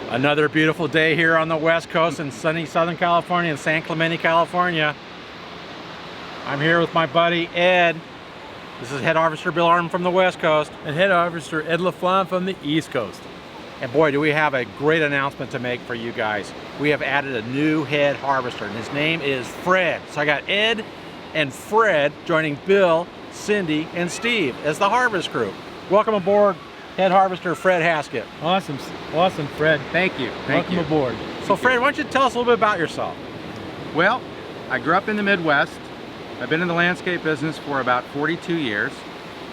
Another beautiful day here on the West Coast in sunny Southern California, in San Clemente, California. I'm here with my buddy Ed. This is Head Harvester Bill Arman from the West Coast. And Head Harvester Ed LaFlamme from the East Coast. And boy, do we have a great announcement to make for you guys. We have added a new head harvester, and his name is Fred. So I got Ed and Fred joining Bill, Cindy, and Steve as the harvest crew. Welcome aboard, Head Harvester Fred Haskett. Awesome, Fred. Thank you. Welcome aboard. So Fred, why don't you tell us a little bit about yourself? Well, I grew up in the Midwest. I've been in the landscape business for about 42 years.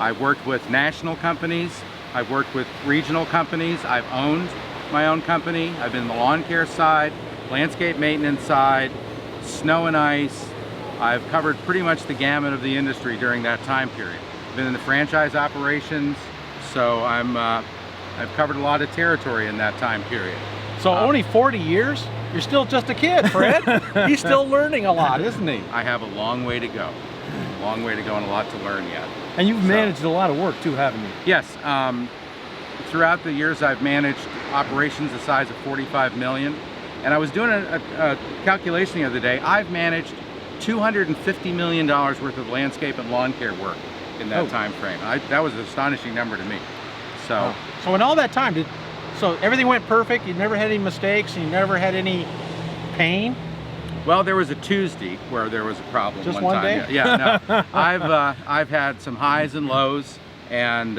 I've worked with national companies. I've worked with regional companies. I've owned my own company. I've been in the lawn care side, landscape maintenance side, snow and ice. I've covered pretty much the gamut of the industry during that time period. I've been in the franchise operations, so I've covered a lot of territory in that time period. So only 40 years? You're still just a kid, Fred. He's still learning a lot, isn't he? I have a long way to go. A long way to go and a lot to learn yet. And you've managed a lot of work too, haven't you? Yes. Throughout the years I've managed operations the size of 45 million. And I was doing a calculation the other day. I've managed $250 million worth of landscape and lawn care work in that time frame. That was an astonishing number to me. So, so in all that time, so everything went perfect? You never had any mistakes? You never had any pain? well, there was a Tuesday where there was a problem. Just one time. day? Yeah, no. I've had some highs and lows, and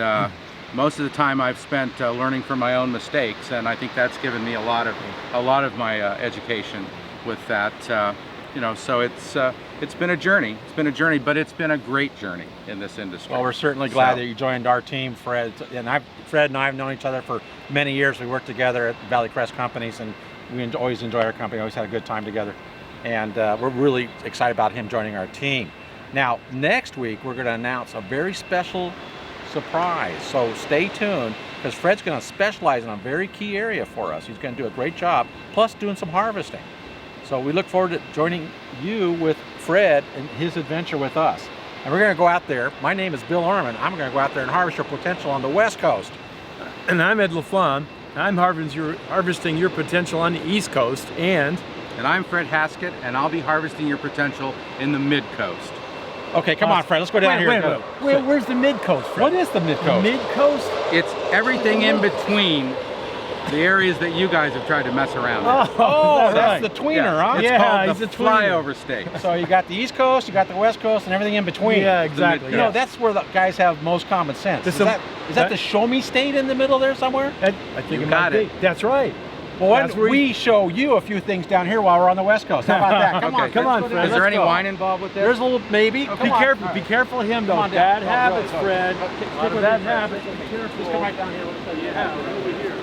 most of the time I've spent learning from my own mistakes, and I think that's given me a lot of my education with that. You know, so it's been a journey. It's been a journey, but it's been a great journey in this industry. Well, we're certainly glad that you joined our team, Fred. And Fred and I have known each other for many years. We worked together at Valley Crest Companies, and we always enjoyed our company. Always had a good time together, and we're really excited about him joining our team. Now, next week we're going to announce a very special surprise. So stay tuned, because Fred's going to specialize in a very key area for us. He's going to do a great job, plus doing some harvesting. So we look forward to joining you with Fred and his adventure with us. And we're going to go out there. My name is Bill Arman. I'm going to go out there and harvest your potential on the West Coast. And I'm Ed LaFlamme. I'm harvesting your potential on the East Coast. And I'm Fred Haskett, and I'll be harvesting your potential in the Mid-Coast. Okay, come on, Fred. Let's go down here. Where's the Mid-Coast, Fred? What is the Mid-Coast? The Mid-Coast? It's everything in between the areas that you guys have tried to mess around with. Oh, that's the tweener, huh? It's called the flyover state. So you got the East Coast, you got the West Coast, and everything in between. Yeah, exactly. You know, that's where the guys have most common sense. Is that the show me state in the middle there somewhere? I think you got it. That's right. Well, why don't we show you a few things down here while we're on the West Coast? How about that? Come on, Fred. Is there any wine involved with this? There's a little, maybe. Okay. Be careful of him, though. Bad habits, Fred. Bad habits. Just come right down here. Yeah, over here.